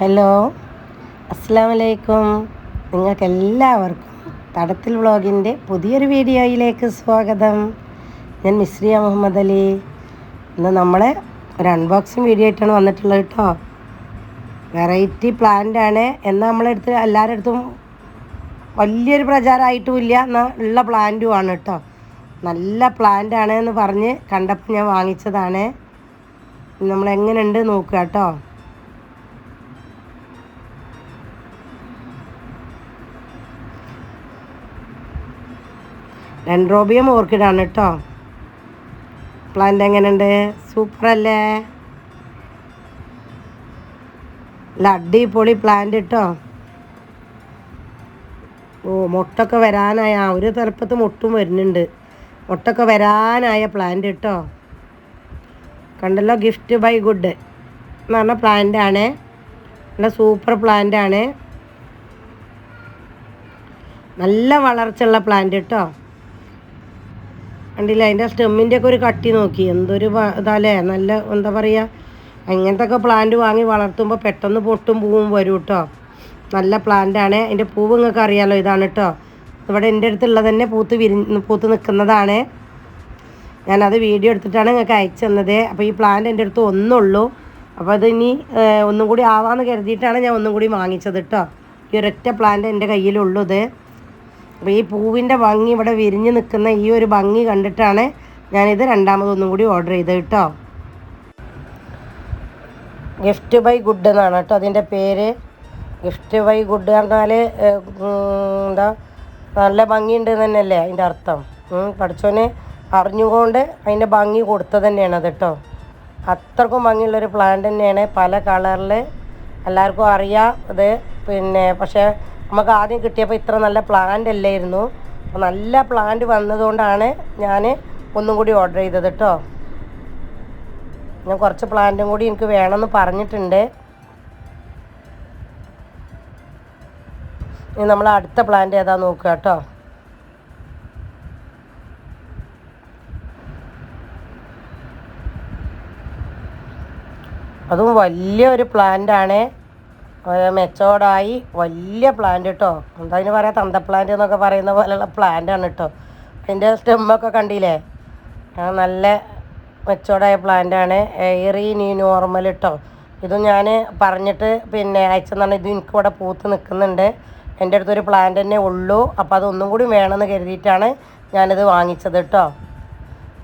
Hello, അസ്സലാമു അലൈക്കും. നിങ്ങൾക്കെല്ലാവർക്കും തടത്തിൽ വ്ളോഗിൻ്റെ പുതിയൊരു വീഡിയോയിലേക്ക് സ്വാഗതം. ഞാൻ മിസ്രിയ മുഹമ്മദ് അലി. ഇന്ന് നമ്മൾ ഒരു അൺബോക്സിങ് വീഡിയോ ആയിട്ടാണ് വന്നിട്ടുള്ളത് കേട്ടോ. വെറൈറ്റി പ്ലാന്റാണ്. എന്നാൽ നമ്മളെടുത്ത് എല്ലാവരുടെ അടുത്തും വലിയൊരു പ്രചാരമായിട്ടും ഇല്ല, എന്നാൽ ഉള്ള പ്ലാന്റുമാണ് കേട്ടോ. നല്ല പ്ലാന്റാണ് എന്ന് പറഞ്ഞ് കണ്ടപ്പോൾ ഞാൻ വാങ്ങിച്ചതാണ്. നമ്മളെങ്ങനെയുണ്ട് നോക്കുക കേട്ടോ. ഡെൻഡ്രോബിയം ഓർക്കിഡാണ് കേട്ടോ. പ്ലാന്റ് എങ്ങനെയുണ്ട്? സൂപ്പറല്ലേ? നല്ല അടിപൊളി പ്ലാന്റ് കേട്ടോ. മൊട്ടൊക്കെ വരാനായ ഒരു തലപ്പത്ത് മൊട്ടും വരുന്നുണ്ട്. മൊട്ടൊക്കെ വരാനായ പ്ലാന്റ് കേട്ടോ. കണ്ടല്ലോ, ഗിഫ്റ്റ് ബൈ ഗുഡ് എന്ന് പറഞ്ഞ പ്ലാന്റാണ്. നല്ല സൂപ്പർ പ്ലാന്റാണ്. നല്ല വളർച്ചയുള്ള പ്ലാന്റ് കേട്ടോ. കണ്ടില്ല, അതിൻ്റെ സ്റ്റെമ്മിൻ്റെ ഒക്കെ ഒരു കട്ടി നോക്കി, എന്തൊരു ഇതല്ലേ. നല്ല എന്താ പറയുക, അങ്ങനത്തെ ഒക്കെ പ്ലാന്റ് വാങ്ങി വളർത്തുമ്പോൾ പെട്ടെന്ന് പൊട്ടും പൂവും വരും കേട്ടോ. നല്ല പ്ലാന്റാണ്. അതിൻ്റെ പൂവ് നിങ്ങൾക്ക് അറിയാമല്ലോ, ഇതാണ് കേട്ടോ. ഇവിടെ എൻ്റെ അടുത്തുള്ളത് തന്നെ പൂത്ത് നിൽക്കുന്നതാണ്. ഞാനത് വീഡിയോ എടുത്തിട്ടാണ് നിങ്ങൾക്ക് അയച്ചു തന്നത്. അപ്പോൾ ഈ പ്ലാന്റ് എൻ്റെ അടുത്ത് ഒന്നുള്ളൂ. അപ്പോൾ അത് ഇനി ഒന്നും കൂടി ആവാമെന്ന് കരുതിയിട്ടാണ് ഞാൻ ഒന്നും കൂടി വാങ്ങിച്ചത് കേട്ടോ. ഈ ഒരൊറ്റ പ്ലാന്റ് എൻ്റെ കയ്യിലുള്ളൂ ഇത്. അപ്പോൾ ഈ പൂവിൻ്റെ ഭംഗി, ഇവിടെ വിരിഞ്ഞ് നിൽക്കുന്ന ഈ ഒരു ഭംഗി കണ്ടിട്ടാണ് ഞാനിത് രണ്ടാമതൊന്നും കൂടി ഓർഡർ ചെയ്തത് കേട്ടോ. ഗിഫ്റ്റ് ബൈ ഗുഡ് എന്നാണ് കേട്ടോ അതിൻ്റെ പേര്. ഗിഫ്റ്റ് ബൈ ഗുഡ് പറഞ്ഞാൽ എന്താ, നല്ല ഭംഗിയുണ്ട് തന്നെയല്ലേ അതിൻ്റെ അർത്ഥം. പഠിച്ചോനെ അറിഞ്ഞുകൊണ്ട് അതിൻ്റെ ഭംഗി കൊടുത്തത് തന്നെയാണ് അത് കേട്ടോ. അത്രക്കും ഭംഗിയുള്ളൊരു പ്ലാന്റ് തന്നെയാണ്, പല കളറിൽ. എല്ലാവർക്കും അറിയാം അത്. പക്ഷേ നമുക്ക് ആദ്യം കിട്ടിയപ്പോൾ ഇത്ര നല്ല പ്ലാന്റ് അല്ലായിരുന്നു. അപ്പോൾ നല്ല പ്ലാന്റ് വന്നതുകൊണ്ടാണ് ഞാൻ ഒന്നും കൂടി ഓർഡർ ചെയ്തത് കേട്ടോ. ഞാൻ കുറച്ച് പ്ലാന്റും കൂടി എനിക്ക് വേണമെന്ന് പറഞ്ഞിട്ടുണ്ട്. ഇനി നമ്മൾ അടുത്ത പ്ലാന്റ് ഏതാ നോക്കുക കേട്ടോ. അതും വലിയൊരു പ്ലാന്റാണ്. മെച്ചോർഡായി വലിയ പ്ലാന്റ് കേട്ടോ. എന്താ അതിന് പറയാം, തന്തപ്ലാന്റ് എന്നൊക്കെ പറയുന്ന പോലെയുള്ള പ്ലാന്റാണ് കേട്ടോ. അതിൻ്റെ സ്റ്റെമ്മൊക്കെ കണ്ടില്ലേ, നല്ല മെച്ചോർഡായ പ്ലാന്റാണ്. എയറി ന്യൂ നോർമൽ കേട്ടോ. ഇതും ഞാൻ പറഞ്ഞിട്ട് അയച്ചെന്നാണ്. ഇത് എനിക്കിവിടെ പൂത്ത് നിൽക്കുന്നുണ്ട്. എൻ്റെ അടുത്തൊരു പ്ലാന്റ് തന്നെ ഉള്ളൂ. അപ്പോൾ അതൊന്നും കൂടി വേണമെന്ന് കരുതിയിട്ടാണ് ഞാനിത് വാങ്ങിച്ചത് കേട്ടോ.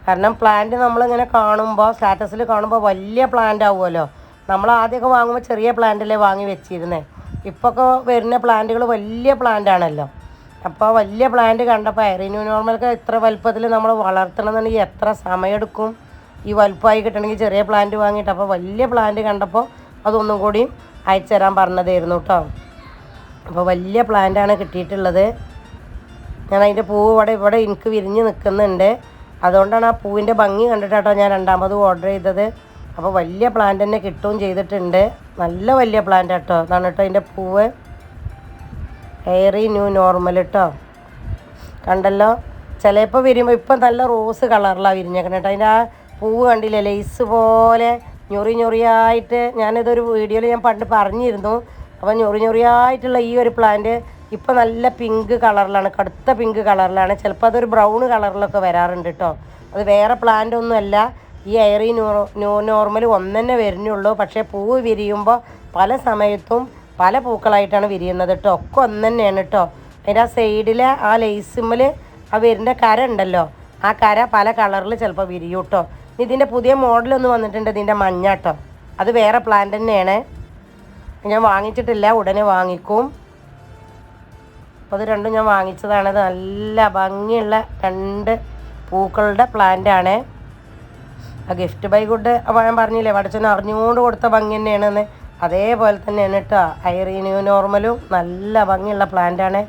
കാരണം പ്ലാന്റ് നമ്മളിങ്ങനെ കാണുമ്പോൾ, സ്റ്റാറ്റസിൽ കാണുമ്പോൾ വലിയ പ്ലാന്റ് ആവുമല്ലോ. നമ്മൾ ആദ്യമൊക്കെ വാങ്ങുമ്പോൾ ചെറിയ പ്ലാന്റല്ലേ വാങ്ങി വെച്ചിരുന്നത്. ഇപ്പൊക്കെ വരുന്ന പ്ലാന്റുകൾ വലിയ പ്ലാന്റാണല്ലോ. അപ്പോൾ വലിയ പ്ലാന്റ് കണ്ടപ്പോൾ എയറിന്യൂ നോർമലൊക്കെ ഇത്ര വലുപ്പത്തിൽ നമ്മൾ വളർത്തണമെന്നുണ്ടെങ്കിൽ എത്ര സമയമെടുക്കും ഈ വലുപ്പമായി കിട്ടണമെങ്കിൽ ചെറിയ പ്ലാന്റ് വാങ്ങിയിട്ട്. അപ്പോൾ വലിയ പ്ലാന്റ് കണ്ടപ്പോൾ അതൊന്നും കൂടി അയച്ചു തരാൻ പറഞ്ഞതായിരുന്നു കേട്ടോ. അപ്പോൾ വലിയ പ്ലാന്റാണ് കിട്ടിയിട്ടുള്ളത്. ഞാൻ അതിൻ്റെ പൂവ് ഇവിടെ എനിക്ക് വിരിഞ്ഞ് നിൽക്കുന്നുണ്ട്. അതുകൊണ്ടാണ് ആ പൂവിൻ്റെ ഭംഗി കണ്ടിട്ടാട്ടോ ഞാൻ രണ്ടാമത് ഓർഡർ ചെയ്തത്. അപ്പോൾ വലിയ പ്ലാന്റ് തന്നെ കിട്ടുകയും ചെയ്തിട്ടുണ്ട്. നല്ല വലിയ പ്ലാന്റ് കേട്ടോ. അതാണ് കേട്ടോ അതിൻ്റെ പൂവ്. എയറി ന്യൂ നോർമൽ കേട്ടോ. കണ്ടല്ലോ, ചിലപ്പോൾ വിരിയുമ്പോൾ ഇപ്പം നല്ല റോസ് കളറിലാണ് വിരിഞ്ഞേക്കണം കേട്ടോ. അതിൻ്റെ ആ പൂവ് കണ്ടില്ലേ, ലേസ് പോലെ ഞൊറിയായിട്ട്. ഞാനിതൊരു വീഡിയോയിൽ ഞാൻ പണ്ട് പറഞ്ഞിരുന്നു. അപ്പോൾ ഞൊറിയായിട്ടുള്ള ഈ ഒരു പ്ലാന്റ് ഇപ്പം നല്ല പിങ്ക് കളറിലാണ്, കടുത്ത പിങ്ക് കളറിലാണ്. ചിലപ്പോൾ അതൊരു ബ്രൗൺ കളറിലൊക്കെ വരാറുണ്ട് കേട്ടോ. അത് വേറെ പ്ലാന്റ് ഒന്നുമല്ല, ഈ എയറി ന്യൂ നോർമൽ ഒന്ന് തന്നെ വരുന്നുള്ളൂ. പക്ഷേ പൂവ് വിരിയുമ്പോൾ പല സമയത്തും പല പൂക്കളായിട്ടാണ് വിരിയുന്നത് കേട്ടോ. ഒക്കെ ഒന്ന് തന്നെയാണ് കേട്ടോ. അതിൻ്റെ ആ സൈഡിലെ ആ ലേസുമ്മൽ ആ വരുന്ന കര ഉണ്ടല്ലോ, ആ കര പല കളറിൽ ചിലപ്പോൾ വിരിയും കേട്ടോ. ഇതിൻ്റെ പുതിയ മോഡലൊന്ന് വന്നിട്ടുണ്ട്, ഇതിൻ്റെ മഞ്ഞ കേട്ടോ. അത് വേറെ പ്ലാന്റ് തന്നെയാണ്. ഞാൻ വാങ്ങിച്ചിട്ടില്ല, ഉടനെ വാങ്ങിക്കും. അപ്പോൾ അത് രണ്ടും ഞാൻ വാങ്ങിച്ചതാണത്. നല്ല ഭംഗിയുള്ള രണ്ട് പൂക്കളുടെ പ്ലാന്റാണ്. ആ ഗിഫ്റ്റ് ബൈ ഗുഡ് ഞാൻ പറഞ്ഞില്ലേ, പഠിച്ചൊന്ന് അറിഞ്ഞുകൊണ്ട് കൊടുത്ത ഭംഗി തന്നെയാണെന്ന്. അതേപോലെ തന്നെയാണ് കേട്ടോ എയറി ന്യൂ നോർമലും. നല്ല ഭംഗിയുള്ള പ്ലാന്റാണ്.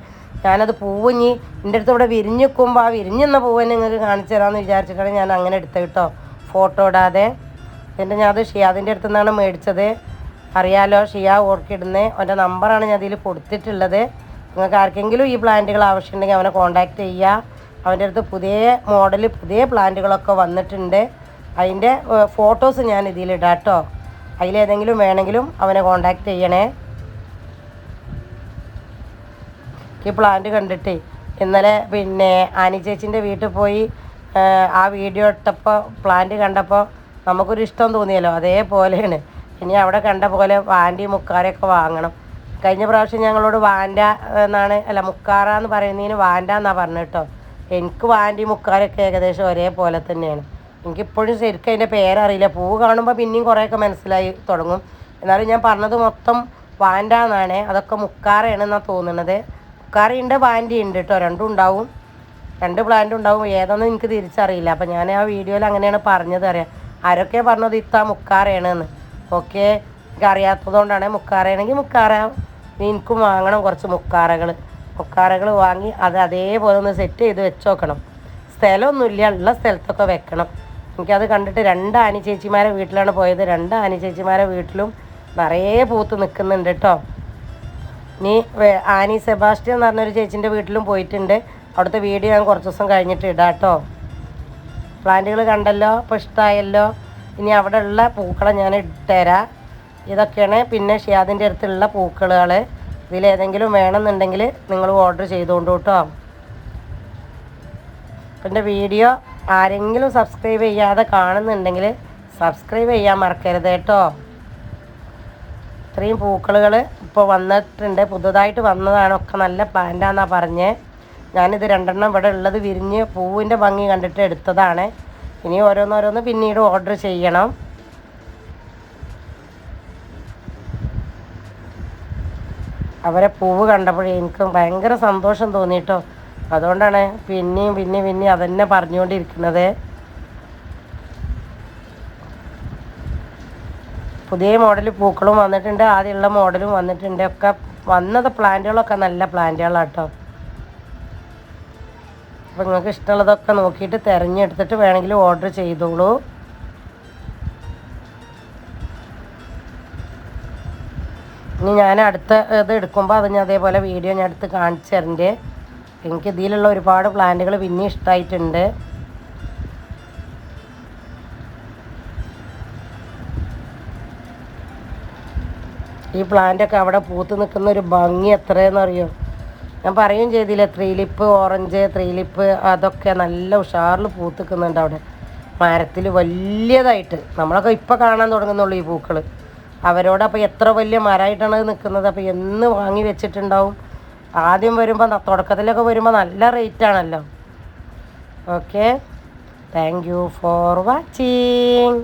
ഞാനത് പൂവിഞ്ഞി എൻ്റെ അടുത്ത് ഇവിടെ വിരിഞ്ഞ് നിൽക്കുമ്പോൾ ആ വിരിഞ്ഞെന്ന പൂവ് തന്നെ നിങ്ങൾക്ക് കാണിച്ചു തരാമെന്ന് വിചാരിച്ചിട്ടാണ് ഞാൻ അങ്ങനെ എടുത്തത് കേട്ടോ, ഫോട്ടോ ഇടാതെ. ഞാൻ അത് ഷിയാദിൻ്റെ അടുത്തു നിന്നാണ് മേടിച്ചത്. അറിയാലോ, ഷിയ ഓർക്കിഡുന്നത്. അവൻ്റെ നമ്പറാണ് ഞാൻ അതിൽ കൊടുത്തിട്ടുള്ളത്. നിങ്ങൾക്ക് ആർക്കെങ്കിലും ഈ പ്ലാന്റുകൾ ആവശ്യമുണ്ടെങ്കിൽ അവനെ കോൺടാക്റ്റ് ചെയ്യുക. അവൻ്റെ അടുത്ത് പുതിയ മോഡൽ പുതിയ പ്ലാന്റുകളൊക്കെ വന്നിട്ടുണ്ട്. അതിൻ്റെ ഫോട്ടോസ് ഞാൻ ഇതിലിടാം കേട്ടോ. അതിലേതെങ്കിലും വേണമെങ്കിലും അവനെ കോണ്ടാക്ട് ചെയ്യണേ. ഈ പ്ലാന്റ് കണ്ടിട്ട് ഇന്നലെ പിന്നെ ആനി ചേച്ചിൻ്റെ വീട്ടിൽ പോയി ആ വീഡിയോ ഇട്ടപ്പോൾ പ്ലാന്റ് കണ്ടപ്പോൾ നമുക്കൊരു ഇഷ്ടം തോന്നിയല്ലോ, അതേപോലെയാണ്. ഇനി അവിടെ കണ്ട പോലെ വാൻഡി മുക്കാരൊക്കെ വാങ്ങണം. കഴിഞ്ഞ പ്രാവശ്യം ഞങ്ങളോട് വാൻഡ എന്നാണ്, അല്ല മുക്കാറ എന്ന് പറയുന്നതിന് വാൻഡ എന്നാണ് പറഞ്ഞത് കേട്ടോ. എനിക്ക് വാൻഡി മുക്കാരൊക്കെ ഏകദേശം ഒരേപോലെ തന്നെയാണ്. എനിക്കിപ്പോഴും ശരിക്കും അതിൻ്റെ പേരറിയില്ല. പൂവ് കാണുമ്പോൾ പിന്നെയും കുറേയൊക്കെ മനസ്സിലായി തുടങ്ങും. എന്നാലും ഞാൻ പറഞ്ഞത് മൊത്തം വാൻഡ എന്നാണ്. അതൊക്കെ മുക്കാറയാണെന്നാണ് തോന്നുന്നത്. മുക്കാറയുണ്ട്, വാൻഡി ഉണ്ട് കേട്ടോ, രണ്ടും ഉണ്ടാവും. 2 പ്ലാന്റ് ഉണ്ടാവും. ഏതൊന്നും എനിക്ക് തിരിച്ചറിയില്ല. അപ്പം ഞാൻ ആ വീഡിയോയിൽ അങ്ങനെയാണ് പറഞ്ഞത്. അറിയാം ആരൊക്കെ പറഞ്ഞത് ഇത്താ മുക്കാറയാണെന്ന്. ഓക്കെ, എനിക്ക് അറിയാത്തതുകൊണ്ടാണ്. മുക്കാറയാണെങ്കിൽ മുക്കാറ. എനിക്കും വാങ്ങണം കുറച്ച് മുക്കാറകൾ വാങ്ങി അത് അതേപോലെ ഒന്ന് സെറ്റ് ചെയ്ത് വെച്ച് നോക്കണം. സ്ഥലമൊന്നുമില്ല, ഉള്ള സ്ഥലത്തൊക്കെ വെക്കണം. എനിക്കത് കണ്ടിട്ട് 2 ആനി ചേച്ചിമാരെ വീട്ടിലാണ് പോയത്. 2 ആനി ചേച്ചിമാരെ വീട്ടിലും നിറയെ പൂത്ത് നിൽക്കുന്നുണ്ട് കേട്ടോ. ഇനി ആനി സെബാസ്റ്റ്യൻ എന്ന് പറഞ്ഞൊരു ചേച്ചീൻ്റെ വീട്ടിലും പോയിട്ടുണ്ട്. അവിടുത്തെ വീഡിയോ ഞാൻ കുറച്ച് ദിവസം കഴിഞ്ഞിട്ട് ഇടാം കേട്ടോ. പ്ലാന്റുകൾ കണ്ടല്ലോ, ഇപ്പോൾ ഇഷ്ടമായല്ലോ. ഇനി അവിടെ ഉള്ള പൂക്കളെ ഞാൻ ഇട്ടുതരാം. ഇതൊക്കെയാണ് പിന്നെ ഷിയാദിൻ്റെ അടുത്തുള്ള പൂക്കളുകൾ. ഇതിലേതെങ്കിലും വേണമെന്നുണ്ടെങ്കിൽ നിങ്ങൾ ഓർഡർ ചെയ്തുകൊണ്ട് കേട്ടോ. എൻ്റെ വീഡിയോ ആരെങ്കിലും സബ്സ്ക്രൈബ് ചെയ്യാതെ കാണുന്നുണ്ടെങ്കിൽ സബ്സ്ക്രൈബ് ചെയ്യാൻ മറക്കരുത് കേട്ടോ. ഇത്രയും പൂക്കളുകൾ ഇപ്പോൾ വന്നിട്ടുണ്ട്, പുതുതായിട്ട് വന്നതാണ്. ഒക്കെ നല്ല പ്ലാന്റാണെന്നാണ് പറഞ്ഞത്. ഞാനിത് 2 ഇവിടെ ഉള്ളത് വിരിഞ്ഞ് പൂവിൻ്റെ ഭംഗി കണ്ടിട്ട് എടുത്തതാണ്. ഇനി ഓരോന്നോരോന്ന് പിന്നീട് ഓർഡർ ചെയ്യണം. അവരെ പൂവ് കണ്ടപ്പോഴേ എനിക്ക് ഭയങ്കര സന്തോഷം തോന്നിയിട്ടോ. അതുകൊണ്ടാണ് പിന്നെയും അതന്നെ പറഞ്ഞുകൊണ്ടിരിക്കുന്നത്. പുതിയ മോഡൽ പൂക്കളും വന്നിട്ടുണ്ട്, ആദ്യമുള്ള മോഡലും വന്നിട്ടുണ്ട്. ഒക്കെ വന്നത് പ്ലാന്റുകളൊക്കെ നല്ല പ്ലാന്റുകളാണ് കേട്ടോ. അപ്പോൾ നിങ്ങൾക്ക് ഇഷ്ടമുള്ളതൊക്കെ നോക്കിയിട്ട് തിരഞ്ഞെടുത്തിട്ട് വേണമെങ്കിൽ ഓർഡർ ചെയ്തോളൂ. ഇനി ഞാൻ അടുത്ത ഇത് എടുക്കുമ്പോൾ അത് ഞാൻ അതേപോലെ വീഡിയോ ഞാൻ എടുത്ത് കാണിച്ചു തരണ്ട്. എനിക്ക് ഇതിലുള്ള ഒരുപാട് പ്ലാന്റുകൾ പിന്നെ ഇഷ്ടമായിട്ടുണ്ട്. ഈ പ്ലാന്റൊക്കെ അവിടെ പൂത്ത് നിൽക്കുന്ന ഒരു ഭംഗി എത്രയെന്നറിയോ. ഞാൻ പറയുകയും ചെയ്തില്ലേ, 3 ലിപ്പ് ഓറഞ്ച്, 3 ലിപ്പ് അതൊക്കെ നല്ല ഉഷാറിൽ പൂത്ത് നിൽക്കുന്നുണ്ട് അവിടെ മരത്തിൽ വലിയതായിട്ട്. നമ്മളൊക്കെ ഇപ്പോൾ കാണാൻ തുടങ്ങുന്നുള്ളൂ ഈ പൂക്കൾ. അവരോട് അപ്പോൾ എത്ര വലിയ മരമായിട്ടാണ് നിൽക്കുന്നത്. അപ്പോൾ എന്ന് വാങ്ങി വെച്ചിട്ടുണ്ടാവും. ആദ്യം വരുമ്പോൾ തുടക്കത്തിലൊക്കെ വരുമ്പോൾ നല്ല റേറ്റാണല്ലോ. Okay, thank you for watching.